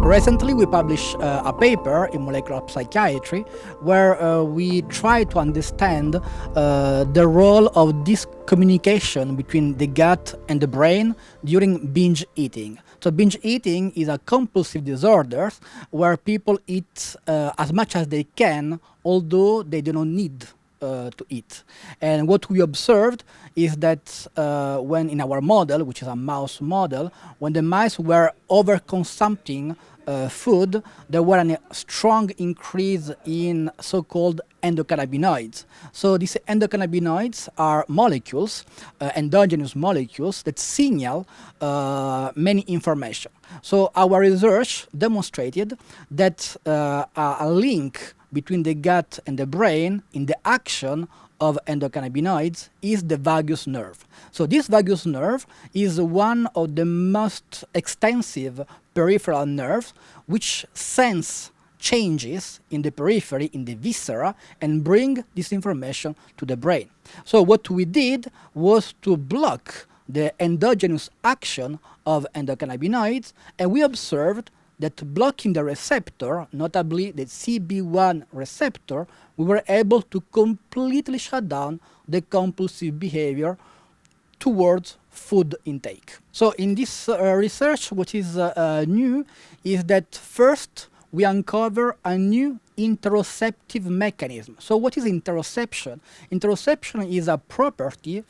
Recently, we published a paper in molecular psychiatry where we try to understand the role of this communication between the gut and the brain during binge eating. So binge eating is a compulsive disorder where people eat as much as they can, although they do not need to eat. And what we observed is that when in our model, which is a mouse model, when the mice were overconsuming food, there were a strong increase in so-called endocannabinoids. So these endocannabinoids are molecules, endogenous molecules that signal many information. So our research demonstrated that a link between the gut and the brain in the action of endocannabinoids is the vagus nerve. So this vagus nerve is one of the most extensive peripheral nerves which sense changes in the periphery, in the viscera, and bring this information to the brain. So what we did was to block the endogenous action of endocannabinoids, and we observed that blocking the receptor, notably the CB1 receptor, we were able to completely shut down the compulsive behavior towards food intake. So in this research, what is new is that first we uncover a new interoceptive mechanism. So what is interoception? Interoception is a property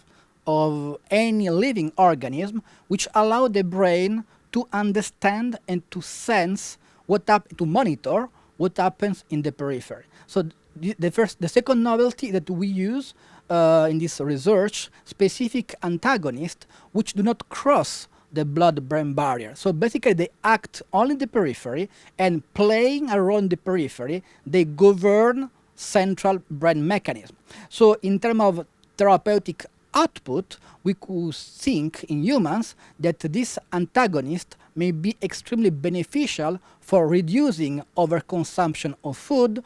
of any living organism which allows the brain to understand and to sense to monitor what happens in the periphery. So the second novelty that we use in this research, specific antagonists which do not cross the blood-brain barrier. So basically they act only in the periphery, and playing around the periphery, they govern central brain mechanism. So in terms of therapeutic output, we could think in humans that this antagonist may be extremely beneficial for reducing overconsumption of food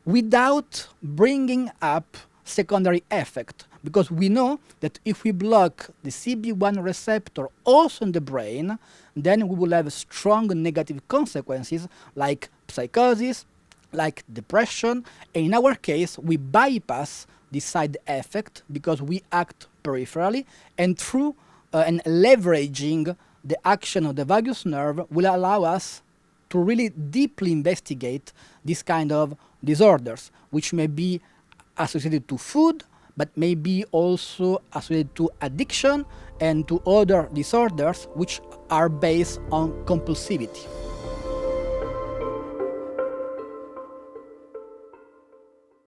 without bringing up secondary effect, because we know that if we block the CB1 receptor also in the brain, then we will have strong negative consequences like psychosis, like depression, and in our case we bypass the side effect because we act peripherally, and through and leveraging the action of the vagus nerve will allow us to really deeply investigate this kind of disorders, which may be associated to food, but may be also associated to addiction and to other disorders which are based on compulsivity.